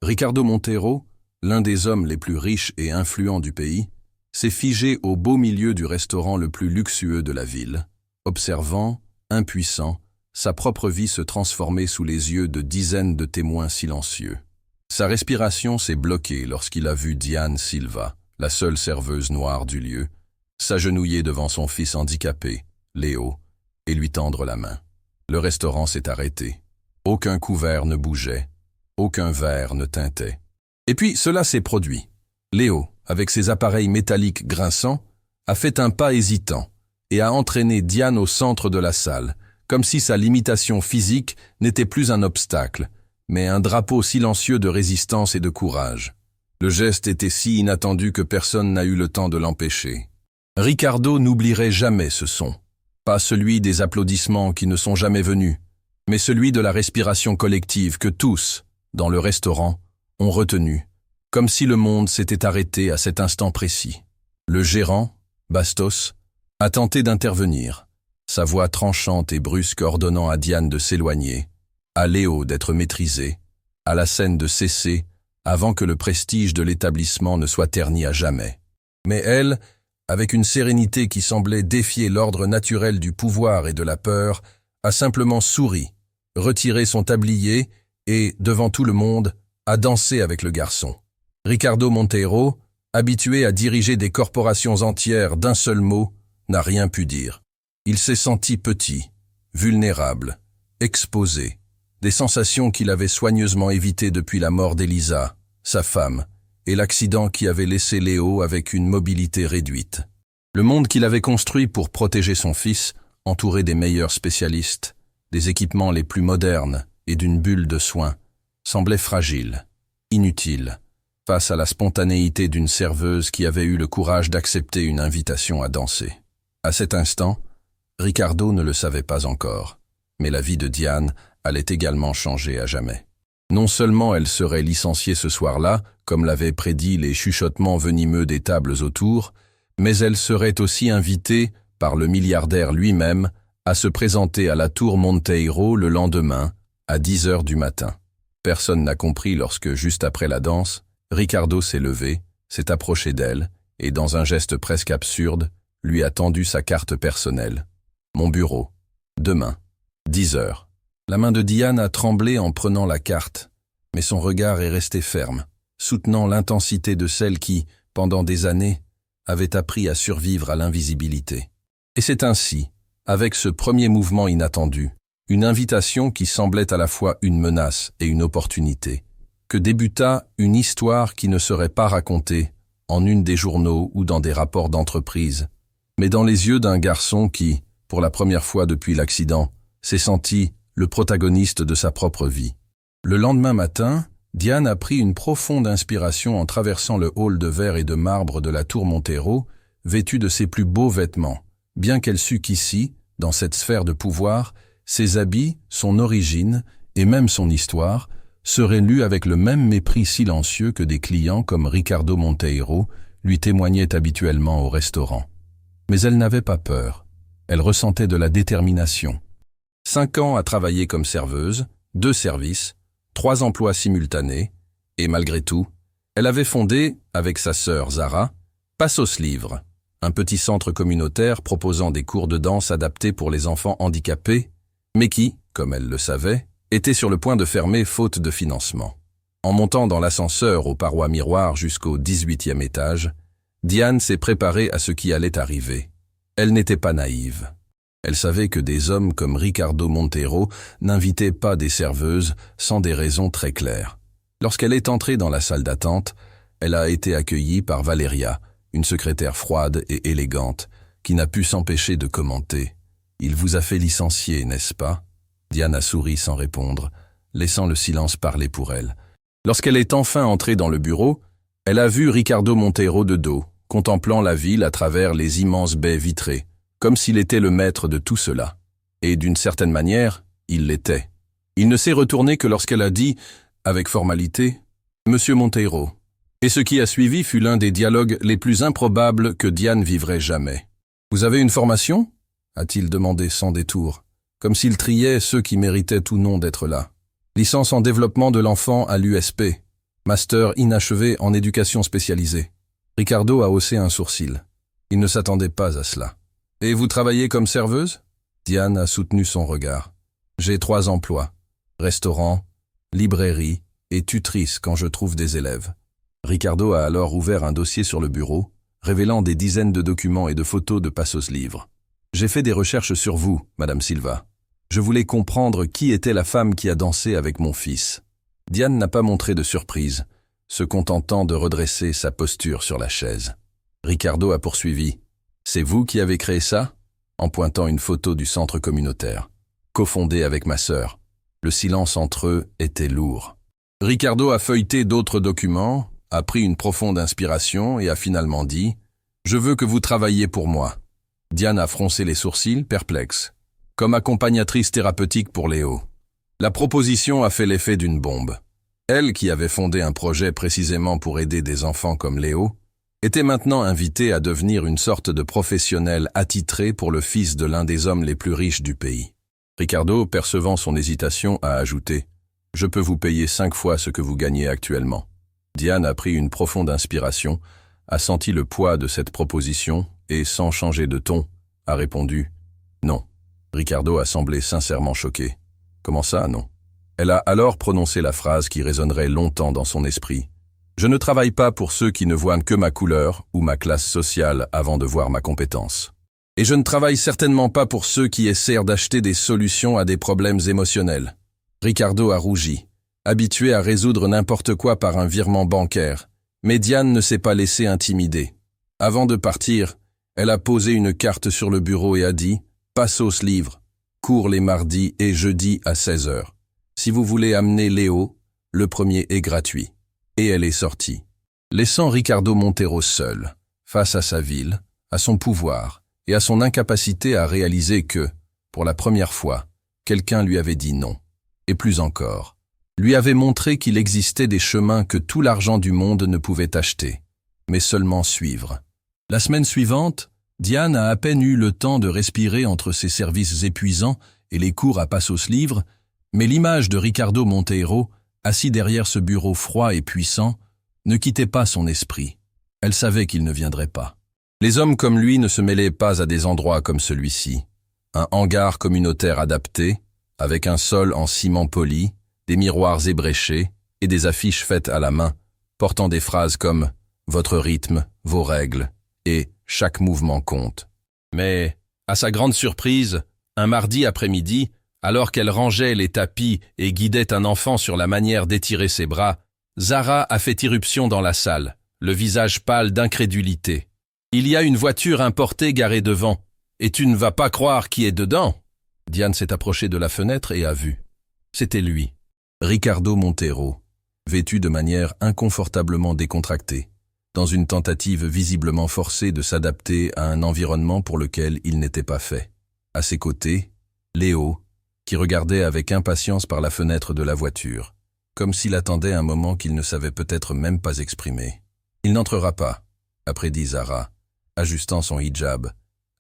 Ricardo Montero, l'un des hommes les plus riches et influents du pays, s'est figé au beau milieu du restaurant le plus luxueux de la ville, observant, impuissant, sa propre vie se transformer sous les yeux de dizaines de témoins silencieux. Sa respiration s'est bloquée lorsqu'il a vu Diane Silva, la seule serveuse noire du lieu, s'agenouiller devant son fils handicapé, Léo, et lui tendre la main. Le restaurant s'est arrêté. Aucun couvert ne bougeait, aucun verre ne tintait. Et puis cela s'est produit. Léo, avec ses appareils métalliques grinçants, a fait un pas hésitant et a entraîné Diane au centre de la salle, comme si sa limitation physique n'était plus un obstacle, mais un drapeau silencieux de résistance et de courage. Le geste était si inattendu que personne n'a eu le temps de l'empêcher. Ricardo n'oublierait jamais ce son. Pas celui des applaudissements qui ne sont jamais venus, mais celui de la respiration collective que tous, dans le restaurant, ont retenu, comme si le monde s'était arrêté à cet instant précis. Le gérant, Bastos, a tenté d'intervenir, sa voix tranchante et brusque ordonnant à Diane de s'éloigner, à Léo d'être maîtrisé, à la scène de cesser avant que le prestige de l'établissement ne soit terni à jamais. Mais elle, avec une sérénité qui semblait défier l'ordre naturel du pouvoir et de la peur, a simplement souri, retiré son tablier et, devant tout le monde, a dansé avec le garçon. Ricardo Montero, habitué à diriger des corporations entières d'un seul mot, n'a rien pu dire. Il s'est senti petit, vulnérable, exposé, des sensations qu'il avait soigneusement évitées depuis la mort d'Elisa, sa femme, et l'accident qui avait laissé Léo avec une mobilité réduite. Le monde qu'il avait construit pour protéger son fils, entouré des meilleurs spécialistes, des équipements les plus modernes et d'une bulle de soins, semblait fragile, inutile, face à la spontanéité d'une serveuse qui avait eu le courage d'accepter une invitation à danser. À cet instant, Ricardo ne le savait pas encore, mais la vie de Diane allait également changer à jamais. Non seulement elle serait licenciée ce soir-là, comme l'avaient prédit les chuchotements venimeux des tables autour, mais elle serait aussi invitée, par le milliardaire lui-même, à se présenter à la tour Monteiro le lendemain, à 10 heures du matin. Personne n'a compris lorsque, juste après la danse, Ricardo s'est levé, s'est approché d'elle, et dans un geste presque absurde, lui a tendu sa carte personnelle. « Mon bureau. Demain. 10 heures. » La main de Diane a tremblé en prenant la carte, mais son regard est resté ferme, soutenant l'intensité de celle qui, pendant des années, avait appris à survivre à l'invisibilité. Et c'est ainsi, avec ce premier mouvement inattendu, une invitation qui semblait à la fois une menace et une opportunité, que débuta une histoire qui ne serait pas racontée en une des journaux ou dans des rapports d'entreprise, mais dans les yeux d'un garçon qui, pour la première fois depuis l'accident, s'est senti le protagoniste de sa propre vie. Le lendemain matin, Diane a pris une profonde inspiration en traversant le hall de verre et de marbre de la tour Montero, vêtue de ses plus beaux vêtements, bien qu'elle sût qu'ici, dans cette sphère de pouvoir, ses habits, son origine et même son histoire seraient lus avec le même mépris silencieux que des clients comme Ricardo Monteiro lui témoignaient habituellement au restaurant. Mais elle n'avait pas peur. Elle ressentait de la détermination. 5 ans à travailler comme serveuse, 2 services, 3 emplois simultanés, et malgré tout, elle avait fondé, avec sa sœur Zara, Passos Livre, un petit centre communautaire proposant des cours de danse adaptés pour les enfants handicapés, mais qui, comme elle le savait, était sur le point de fermer faute de financement. En montant dans l'ascenseur aux parois miroirs jusqu'au 18e étage, Diane s'est préparée à ce qui allait arriver. Elle n'était pas naïve. Elle savait que des hommes comme Ricardo Montero n'invitaient pas des serveuses sans des raisons très claires. Lorsqu'elle est entrée dans la salle d'attente, elle a été accueillie par Valeria, une secrétaire froide et élégante, qui n'a pu s'empêcher de commenter. « Il vous a fait licencier, n'est-ce pas ?» Diane a souri sans répondre, laissant le silence parler pour elle. Lorsqu'elle est enfin entrée dans le bureau, elle a vu Ricardo Montero de dos, contemplant la ville à travers les immenses baies vitrées, comme s'il était le maître de tout cela. Et d'une certaine manière, il l'était. Il ne s'est retourné que lorsqu'elle a dit, avec formalité, « Monsieur Montero ». Et ce qui a suivi fut l'un des dialogues les plus improbables que Diane vivrait jamais. « Vous avez une formation ?» a-t-il demandé sans détour, comme s'il triait ceux qui méritaient ou non d'être là. « Licence en développement de l'enfant à l'USP. Master inachevé en éducation spécialisée. Ricardo a haussé un sourcil. Il ne s'attendait pas à cela. Et vous travaillez comme serveuse? Diane a soutenu son regard. J'ai 3 emplois. Restaurant, librairie et tutrice quand je trouve des élèves. Ricardo a alors ouvert un dossier sur le bureau, révélant des dizaines de documents et de photos de Passos Livres. J'ai fait des recherches sur vous, Madame Silva. Je voulais comprendre qui était la femme qui a dansé avec mon fils. Diane n'a pas montré de surprise, se contentant de redresser sa posture sur la chaise. Ricardo a poursuivi. C'est vous qui avez créé ça? En pointant une photo du centre communautaire. Cofondé avec ma sœur. Le silence entre eux était lourd. Ricardo a feuilleté d'autres documents, a pris une profonde inspiration et a finalement dit « Je veux que vous travailliez pour moi ». Diane a froncé les sourcils, perplexe. Comme accompagnatrice thérapeutique pour Léo. La proposition a fait l'effet d'une bombe. Elle, qui avait fondé un projet précisément pour aider des enfants comme Léo, était maintenant invitée à devenir une sorte de professionnelle attitrée pour le fils de l'un des hommes les plus riches du pays. Ricardo, percevant son hésitation, a ajouté « Je peux vous payer 5 fois ce que vous gagnez actuellement ». Diane a pris une profonde inspiration, a senti le poids de cette proposition et, sans changer de ton, a répondu « Non ». Ricardo a semblé sincèrement choqué. « Comment ça, non ?» Elle a alors prononcé la phrase qui résonnerait longtemps dans son esprit. « Je ne travaille pas pour ceux qui ne voient que ma couleur ou ma classe sociale avant de voir ma compétence. Et je ne travaille certainement pas pour ceux qui essaient d'acheter des solutions à des problèmes émotionnels. » Ricardo a rougi, habitué à résoudre n'importe quoi par un virement bancaire, mais Diane ne s'est pas laissée intimider. Avant de partir, elle a posé une carte sur le bureau et a dit « Passos Livres, cours les mardis et jeudis à 16h. Si vous voulez amener Léo, le premier est gratuit. » Et elle est sortie, laissant Ricardo Montero seul, face à sa ville, à son pouvoir et à son incapacité à réaliser que, pour la première fois, quelqu'un lui avait dit non. Et plus encore, lui avait montré qu'il existait des chemins que tout l'argent du monde ne pouvait acheter, mais seulement suivre. La semaine suivante, Diane a à peine eu le temps de respirer entre ses services épuisants et les cours à Passos Livres, mais l'image de Ricardo Montero, assis derrière ce bureau froid et puissant, ne quittait pas son esprit. Elle savait qu'il ne viendrait pas. Les hommes comme lui ne se mêlaient pas à des endroits comme celui-ci. Un hangar communautaire adapté, avec un sol en ciment poli, des miroirs ébréchés et des affiches faites à la main, portant des phrases comme « Votre rythme, vos règles » et « Chaque mouvement compte ». Mais, à sa grande surprise, un mardi après-midi, alors qu'elle rangeait les tapis et guidait un enfant sur la manière d'étirer ses bras, Zara a fait irruption dans la salle, le visage pâle d'incrédulité. « Il y a une voiture importée garée devant, et tu ne vas pas croire qui est dedans ?» Diane s'est approchée de la fenêtre et a vu. C'était lui, Ricardo Montero, vêtu de manière inconfortablement décontractée, dans une tentative visiblement forcée de s'adapter à un environnement pour lequel il n'était pas fait. À ses côtés, Léo, qui regardait avec impatience par la fenêtre de la voiture, comme s'il attendait un moment qu'il ne savait peut-être même pas exprimer. « Il n'entrera pas », a prédit Zara, ajustant son hijab,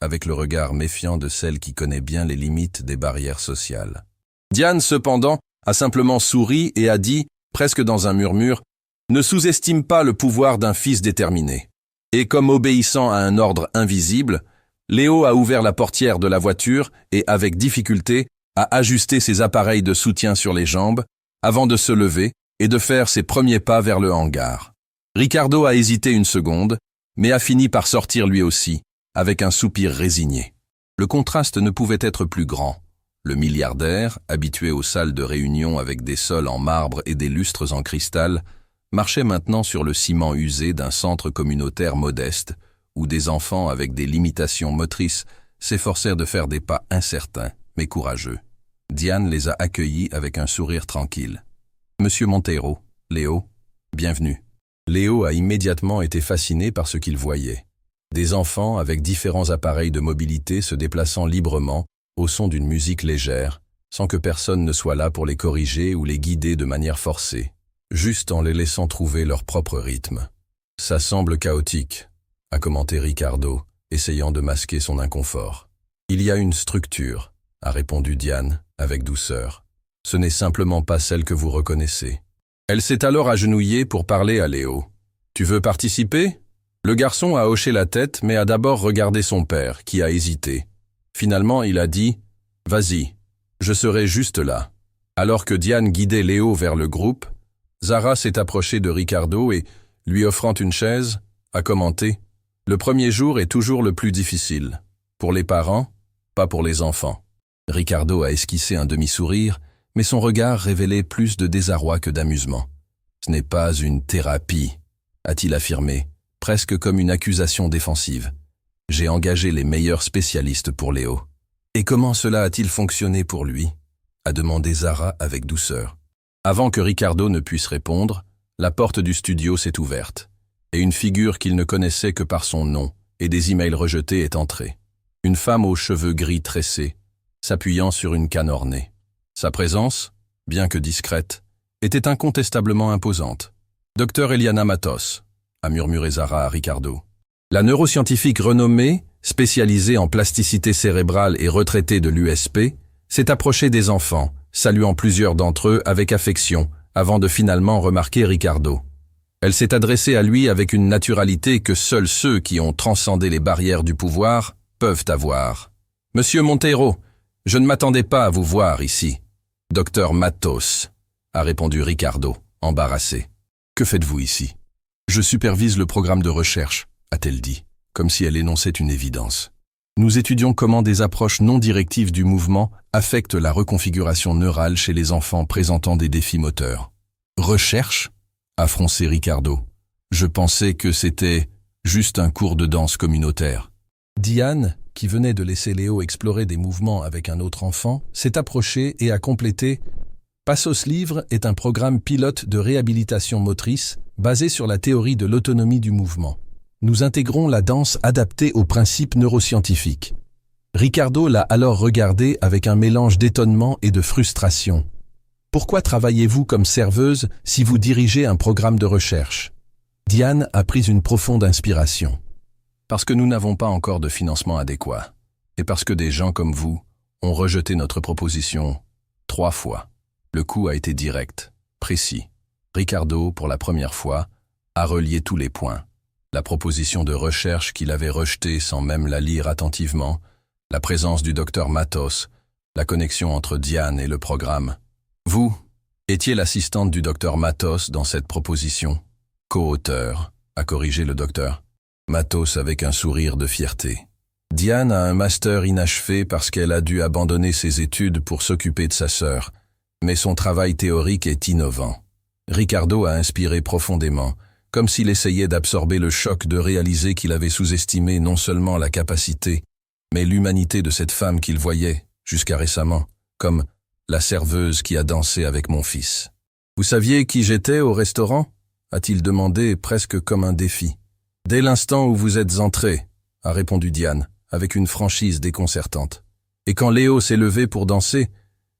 avec le regard méfiant de celle qui connaît bien les limites des barrières sociales. Diane, cependant, a simplement souri et a dit, presque dans un murmure, « Ne sous-estime pas le pouvoir d'un fils déterminé. » Et comme obéissant à un ordre invisible, Léo a ouvert la portière de la voiture et, avec difficulté, a ajusté ses appareils de soutien sur les jambes avant de se lever et de faire ses premiers pas vers le hangar. Ricardo a hésité une seconde, mais a fini par sortir lui aussi, avec un soupir résigné. Le contraste ne pouvait être plus grand. Le milliardaire, habitué aux salles de réunion avec des sols en marbre et des lustres en cristal, marchait maintenant sur le ciment usé d'un centre communautaire modeste, où des enfants avec des limitations motrices s'efforcèrent de faire des pas incertains, mais courageux. Diane les a accueillis avec un sourire tranquille. « Monsieur Montero, Léo, bienvenue. » Léo a immédiatement été fasciné par ce qu'il voyait. Des enfants avec différents appareils de mobilité se déplaçant librement au son d'une musique légère, sans que personne ne soit là pour les corriger ou les guider de manière forcée, juste en les laissant trouver leur propre rythme. « Ça semble chaotique », a commenté Ricardo, essayant de masquer son inconfort. « Il y a une structure », a répondu Diane, avec douceur. « Ce n'est simplement pas celle que vous reconnaissez. Elle s'est alors agenouillée pour parler à Léo. « Tu veux participer ?» Le garçon a hoché la tête, mais a d'abord regardé son père, qui a hésité. Finalement, il a dit « Vas-y, je serai juste là. » Alors que Diane guidait Léo vers le groupe, Zara s'est approchée de Ricardo et, lui offrant une chaise, a commenté « Le premier jour est toujours le plus difficile. Pour les parents, pas pour les enfants. » Ricardo a esquissé un demi-sourire, mais son regard révélait plus de désarroi que d'amusement. « Ce n'est pas une thérapie, » a-t-il affirmé, presque comme une accusation défensive. « J'ai engagé les meilleurs spécialistes pour Léo. » « Et comment cela a-t-il fonctionné pour lui ?» a demandé Zara avec douceur. Avant que Ricardo ne puisse répondre, la porte du studio s'est ouverte, et une figure qu'il ne connaissait que par son nom et des emails rejetés est entrée. Une femme aux cheveux gris tressés, s'appuyant sur une canne ornée. Sa présence, bien que discrète, était incontestablement imposante. « Docteur Eliana Matos », a murmuré Zara à Ricardo. La neuroscientifique renommée, spécialisée en plasticité cérébrale et retraitée de l'USP, s'est approchée des enfants, saluant plusieurs d'entre eux avec affection, avant de finalement remarquer Ricardo. Elle s'est adressée à lui avec une naturalité que seuls ceux qui ont transcendé les barrières du pouvoir peuvent avoir. « Monsieur Monteiro, je ne m'attendais pas à vous voir ici. »« Docteur Matos », a répondu Ricardo, embarrassé. « Que faites-vous ici ?»« Je supervise le programme de recherche », a-t-elle dit, comme si elle énonçait une évidence. « Nous étudions comment des approches non directives du mouvement affectent la reconfiguration neurale chez les enfants présentant des défis moteurs. »« Recherche ?» a froncé Ricardo. « Je pensais que c'était juste un cours de danse communautaire. » Diane, qui venait de laisser Léo explorer des mouvements avec un autre enfant, s'est approchée et a complété « Passos Livre est un programme pilote de réhabilitation motrice basé sur la théorie de l'autonomie du mouvement. Nous intégrons la danse adaptée aux principes neuroscientifiques. » Ricardo l'a alors regardé avec un mélange d'étonnement et de frustration. « Pourquoi travaillez-vous comme serveuse si vous dirigez un programme de recherche ?» Diane a pris une profonde inspiration. « Parce que nous n'avons pas encore de financement adéquat, et parce que des gens comme vous ont rejeté notre proposition 3 fois. Le coup a été direct, précis. Ricardo, pour la première fois, a relié tous les points. La proposition de recherche qu'il avait rejetée sans même la lire attentivement, la présence du docteur Matos, la connexion entre Diane et le programme. Vous étiez l'assistante du docteur Matos dans cette proposition. Co-auteur, a corrigé le docteur. Matos avec un sourire de fierté. Diane a un master inachevé parce qu'elle a dû abandonner ses études pour s'occuper de sa sœur, mais son travail théorique est innovant. Ricardo a inspiré profondément, comme s'il essayait d'absorber le choc de réaliser qu'il avait sous-estimé non seulement la capacité, mais l'humanité de cette femme qu'il voyait, jusqu'à récemment, comme la serveuse qui a dansé avec mon fils. « Vous saviez qui j'étais au restaurant ?» a-t-il demandé presque comme un défi. « Dès l'instant où vous êtes entré », a répondu Diane, avec une franchise déconcertante. « Et quand Léo s'est levé pour danser,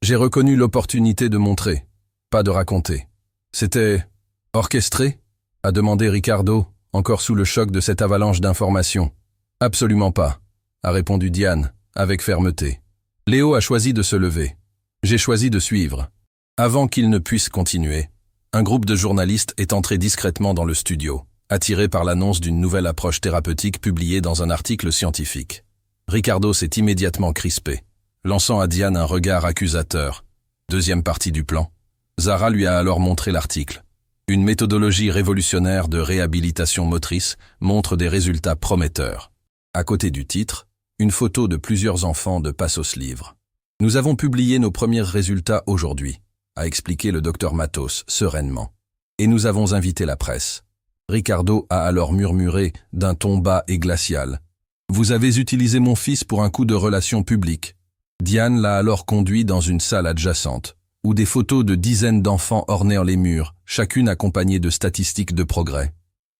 j'ai reconnu l'opportunité de montrer, pas de raconter. »« C'était orchestré ?» a demandé Ricardo, encore sous le choc de cette avalanche d'informations. « Absolument pas », a répondu Diane, avec fermeté. Léo a choisi de se lever. J'ai choisi de suivre. Avant qu'il ne puisse continuer, un groupe de journalistes est entré discrètement dans le studio, attiré par l'annonce d'une nouvelle approche thérapeutique publiée dans un article scientifique. Ricardo s'est immédiatement crispé, lançant à Diane un regard accusateur. Deuxième partie du plan. Zara lui a alors montré l'article. Une méthodologie révolutionnaire de réhabilitation motrice montre des résultats prometteurs. À côté du titre, une photo de plusieurs enfants de Passos Livre. « Nous avons publié nos premiers résultats aujourd'hui », a expliqué le docteur Matos sereinement. « Et nous avons invité la presse. » Ricardo a alors murmuré d'un ton bas et glacial. « Vous avez utilisé mon fils pour un coup de relations publiques. » Diane l'a alors conduit dans une salle adjacente, où des photos de dizaines d'enfants ornaient les murs, chacune accompagnée de statistiques de progrès.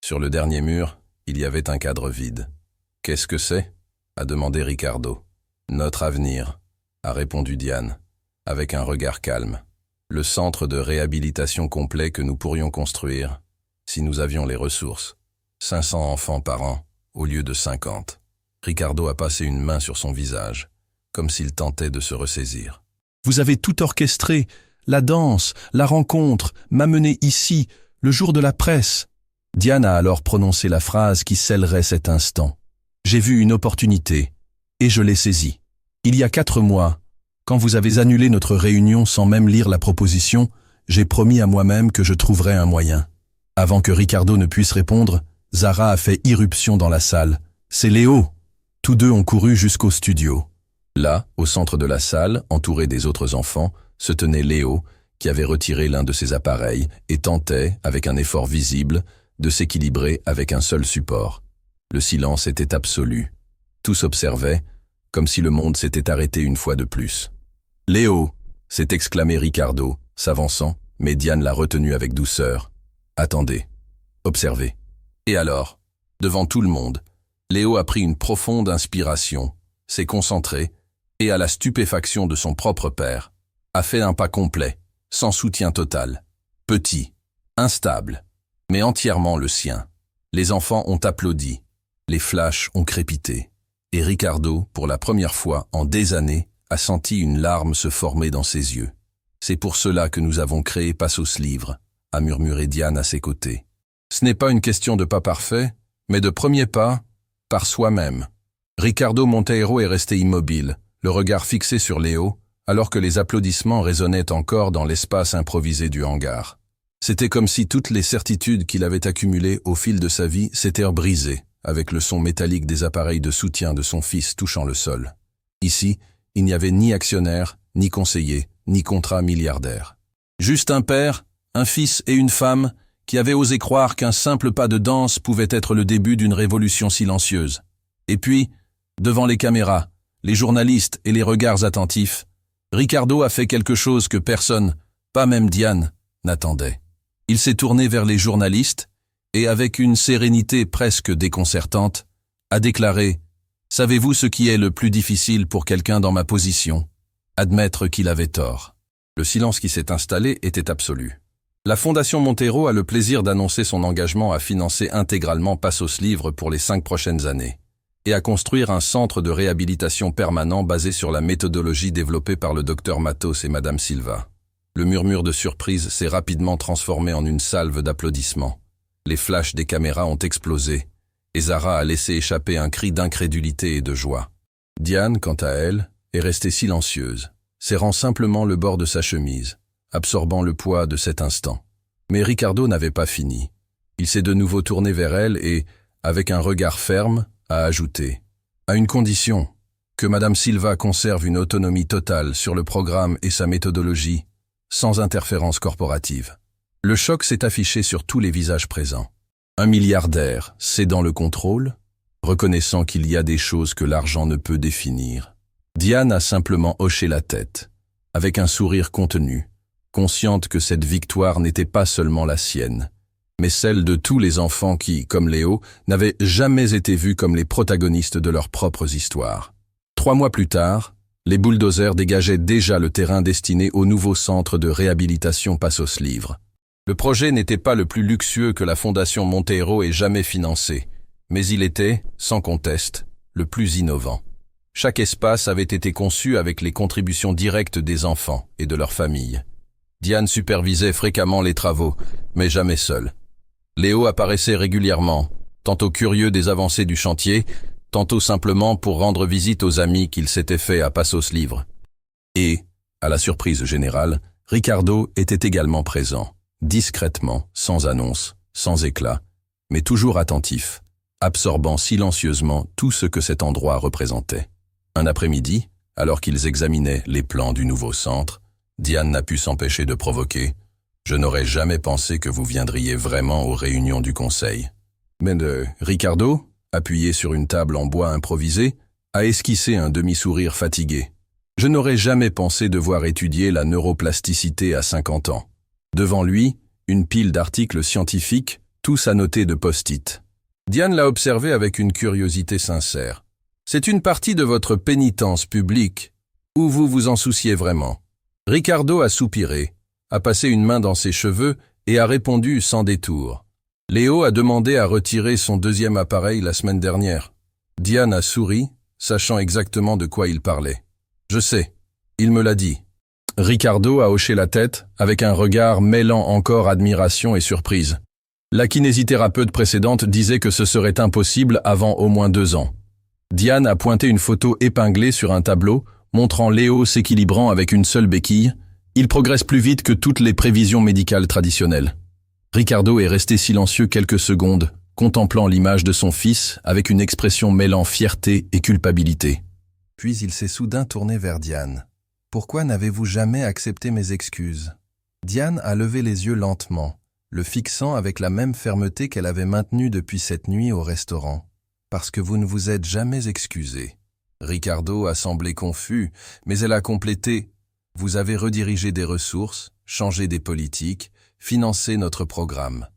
Sur le dernier mur, il y avait un cadre vide. « Qu'est-ce que c'est ?» a demandé Ricardo. « Notre avenir », a répondu Diane, avec un regard calme. « Le centre de réhabilitation complet que nous pourrions construire, si nous avions les ressources. 500 enfants par an, au lieu de 50. » Ricardo a passé une main sur son visage, comme s'il tentait de se ressaisir. « Vous avez tout orchestré, la danse, la rencontre, m'amener ici, le jour de la presse. Diane a alors prononcé la phrase qui scellerait cet instant. J'ai vu une opportunité, et je l'ai saisie. Il y a 4 mois, quand vous avez annulé notre réunion sans même lire la proposition, j'ai promis à moi-même que je trouverais un moyen. Avant que Ricardo ne puisse répondre, Zara a fait irruption dans la salle. C'est Léo. Tous deux ont couru jusqu'au studio. Là, au centre de la salle, entouré des autres enfants, se tenait Léo, qui avait retiré l'un de ses appareils et tentait, avec un effort visible, de s'équilibrer avec un seul support. Le silence était absolu. Tous observaient, comme si le monde s'était arrêté une fois de plus. « Léo !» s'est exclamé Ricardo, s'avançant, mais Diane l'a retenu avec douceur. « Attendez. Observez. » Et alors, devant tout le monde, Léo a pris une profonde inspiration, s'est concentré, et à la stupéfaction de son propre père, a fait un pas complet, sans soutien total, petit, instable, mais entièrement le sien. Les enfants ont applaudi, les flashs ont crépité, et Ricardo, pour la première fois en des années, a senti une larme se former dans ses yeux. C'est pour cela que nous avons créé Passos Livre, a murmuré Diane à ses côtés. Ce n'est pas une question de pas parfait, mais de premier pas, par soi-même. Ricardo Monteiro est resté immobile, le regard fixé sur Léo, alors que les applaudissements résonnaient encore dans l'espace improvisé du hangar. C'était comme si toutes les certitudes qu'il avait accumulées au fil de sa vie s'étaient brisées, avec le son métallique des appareils de soutien de son fils touchant le sol. Ici, il n'y avait ni actionnaire, ni conseiller, ni contrat milliardaire. Juste un père, un fils et une femme qui avaient osé croire qu'un simple pas de danse pouvait être le début d'une révolution silencieuse. Et puis, devant les caméras, les journalistes et les regards attentifs, Ricardo a fait quelque chose que personne, pas même Diane, n'attendait. Il s'est tourné vers les journalistes et, avec une sérénité presque déconcertante, a déclaré « Savez-vous ce qui est le plus difficile pour quelqu'un dans ma position ? Admettre qu'il avait tort. » Le silence qui s'est installé était absolu. La Fondation Monteiro a le plaisir d'annoncer son engagement à financer intégralement Passos Livre pour les 5 prochaines années et à construire un centre de réhabilitation permanent basé sur la méthodologie développée par le Dr Matos et Madame Silva. Le murmure de surprise s'est rapidement transformé en une salve d'applaudissements. Les flashs des caméras ont explosé et Zara a laissé échapper un cri d'incrédulité et de joie. Diane, quant à elle, est restée silencieuse, serrant simplement le bord de sa chemise, absorbant le poids de cet instant. Mais Ricardo n'avait pas fini. Il s'est de nouveau tourné vers elle et, avec un regard ferme, a ajouté « À une condition, que Madame Silva conserve une autonomie totale sur le programme et sa méthodologie, sans interférence corporative. » Le choc s'est affiché sur tous les visages présents. Un milliardaire cédant le contrôle, reconnaissant qu'il y a des choses que l'argent ne peut définir. Diane a simplement hoché la tête, avec un sourire contenu, consciente que cette victoire n'était pas seulement la sienne, mais celle de tous les enfants qui, comme Léo, n'avaient jamais été vus comme les protagonistes de leurs propres histoires. 3 mois plus tard, les bulldozers dégageaient déjà le terrain destiné au nouveau centre de réhabilitation Passos Livre. Le projet n'était pas le plus luxueux que la Fondation Monteiro ait jamais financé, mais il était, sans conteste, le plus innovant. Chaque espace avait été conçu avec les contributions directes des enfants et de leurs familles. Diane supervisait fréquemment les travaux, mais jamais seule. Léo apparaissait régulièrement, tantôt curieux des avancées du chantier, tantôt simplement pour rendre visite aux amis qu'il s'était fait à Passos Livre. Et, à la surprise générale, Ricardo était également présent, discrètement, sans annonce, sans éclat, mais toujours attentif, absorbant silencieusement tout ce que cet endroit représentait. Un après-midi, alors qu'ils examinaient les plans du nouveau centre, Diane n'a pu s'empêcher de provoquer « Je n'aurais jamais pensé que vous viendriez vraiment aux réunions du conseil. » Mais Ricardo, appuyé sur une table en bois improvisée, a esquissé un demi-sourire fatigué. « Je n'aurais jamais pensé devoir étudier la neuroplasticité à 50 ans. » Devant lui, une pile d'articles scientifiques, tous annotés de post-it. Diane l'a observé avec une curiosité sincère. « C'est une partie de votre pénitence publique, ou vous vous en souciez vraiment ?» Ricardo a soupiré, a passé une main dans ses cheveux et a répondu sans détour. Léo a demandé à retirer son 2e appareil la semaine dernière. Diane a souri, sachant exactement de quoi il parlait. « Je sais, il me l'a dit. » Ricardo a hoché la tête, avec un regard mêlant encore admiration et surprise. La kinésithérapeute précédente disait que ce serait impossible avant au moins 2 ans. Diane a pointé une photo épinglée sur un tableau, montrant Léo s'équilibrant avec une seule béquille. Il progresse plus vite que toutes les prévisions médicales traditionnelles. Ricardo est resté silencieux quelques secondes, contemplant l'image de son fils avec une expression mêlant fierté et culpabilité. Puis il s'est soudain tourné vers Diane. « Pourquoi n'avez-vous jamais accepté mes excuses ?» Diane a levé les yeux lentement, le fixant avec la même fermeté qu'elle avait maintenue depuis cette nuit au restaurant. « Parce que vous ne vous êtes jamais excusé. » Ricardo a semblé confus, mais elle a complété. « Vous avez redirigé des ressources, changé des politiques, financé notre programme.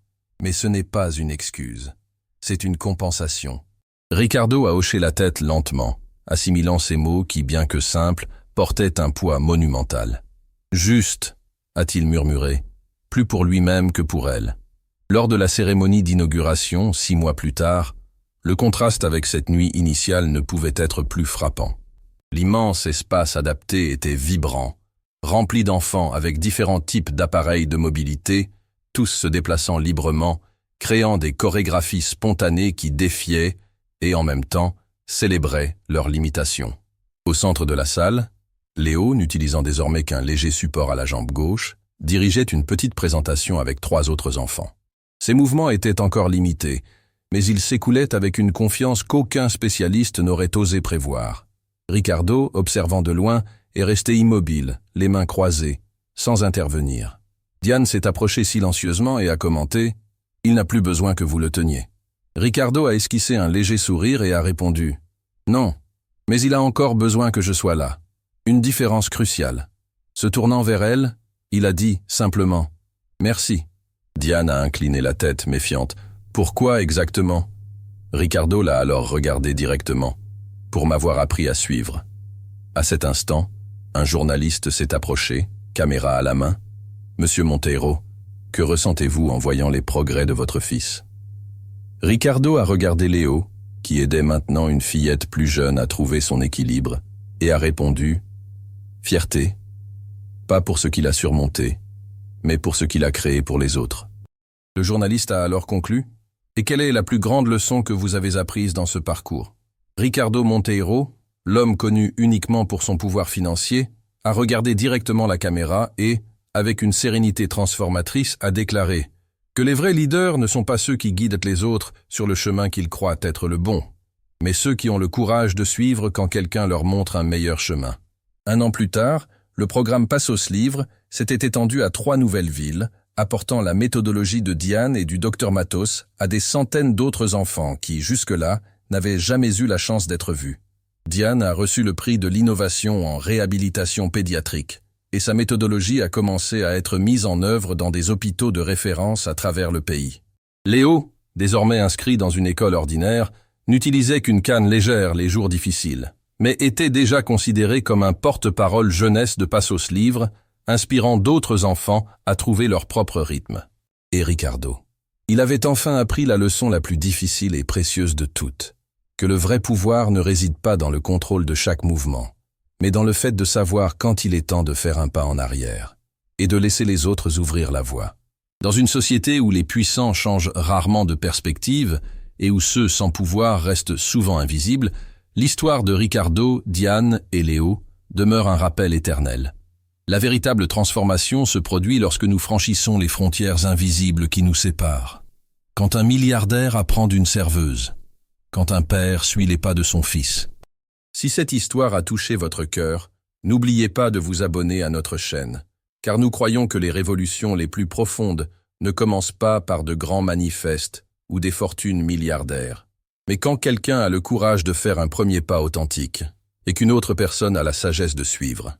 Mais ce n'est pas une excuse. C'est une compensation. » Ricardo a hoché la tête lentement, assimilant ces mots qui, bien que simples, portaient un poids monumental. « Juste », a-t-il murmuré, plus pour lui-même que pour elle. Lors de la cérémonie d'inauguration, 6 mois plus tard, le contraste avec cette nuit initiale ne pouvait être plus frappant. L'immense espace adapté était vibrant, rempli d'enfants avec différents types d'appareils de mobilité, tous se déplaçant librement, créant des chorégraphies spontanées qui défiaient et, en même temps, célébraient leurs limitations. Au centre de la salle, Léo, n'utilisant désormais qu'un léger support à la jambe gauche, dirigeait une petite présentation avec 3 autres enfants. Ses mouvements étaient encore limités, mais ils s'écoulaient avec une confiance qu'aucun spécialiste n'aurait osé prévoir. Ricardo, observant de loin, est resté immobile, les mains croisées, sans intervenir. Diane s'est approchée silencieusement et a commenté « Il n'a plus besoin que vous le teniez ». Ricardo a esquissé un léger sourire et a répondu « Non, mais il a encore besoin que je sois là. Une différence cruciale. » Se tournant vers elle, il a dit simplement « Merci ». Diane a incliné la tête, méfiante. « Pourquoi exactement ?» Ricardo l'a alors regardé directement. « Pour m'avoir appris à suivre. » À cet instant, un journaliste s'est approché, caméra à la main. « Monsieur Monteiro, que ressentez-vous en voyant les progrès de votre fils ?» Ricardo a regardé Léo, qui aidait maintenant une fillette plus jeune à trouver son équilibre, et a répondu « Fierté, pas pour ce qu'il a surmonté, mais pour ce qu'il a créé pour les autres. » Le journaliste a alors conclu « Et quelle est la plus grande leçon que vous avez apprise dans ce parcours ?» Ricardo Monteiro, l'homme connu uniquement pour son pouvoir financier, a regardé directement la caméra et, avec une sérénité transformatrice, a déclaré que les vrais leaders ne sont pas ceux qui guident les autres sur le chemin qu'ils croient être le bon, mais ceux qui ont le courage de suivre quand quelqu'un leur montre un meilleur chemin. 1 an plus tard, le programme Passos Livre s'était étendu à 3 nouvelles villes, apportant la méthodologie de Diane et du Dr Matos à des centaines d'autres enfants qui, jusque-là, n'avaient jamais eu la chance d'être vus. Diane a reçu le prix de l'innovation en réhabilitation pédiatrique, et sa méthodologie a commencé à être mise en œuvre dans des hôpitaux de référence à travers le pays. Léo, désormais inscrit dans une école ordinaire, n'utilisait qu'une canne légère les jours difficiles, mais était déjà considéré comme un porte-parole jeunesse de Passos Livre, inspirant d'autres enfants à trouver leur propre rythme. Et Ricardo. Il avait enfin appris la leçon la plus difficile et précieuse de toutes, que le vrai pouvoir ne réside pas dans le contrôle de chaque mouvement, mais dans le fait de savoir quand il est temps de faire un pas en arrière, et de laisser les autres ouvrir la voie. Dans une société où les puissants changent rarement de perspective, et où ceux sans pouvoir restent souvent invisibles, l'histoire de Ricardo, Diane et Léo demeure un rappel éternel. La véritable transformation se produit lorsque nous franchissons les frontières invisibles qui nous séparent. Quand un milliardaire apprend d'une serveuse, quand un père suit les pas de son fils. Si cette histoire a touché votre cœur, n'oubliez pas de vous abonner à notre chaîne, car nous croyons que les révolutions les plus profondes ne commencent pas par de grands manifestes ou des fortunes milliardaires, mais quand quelqu'un a le courage de faire un premier pas authentique et qu'une autre personne a la sagesse de suivre.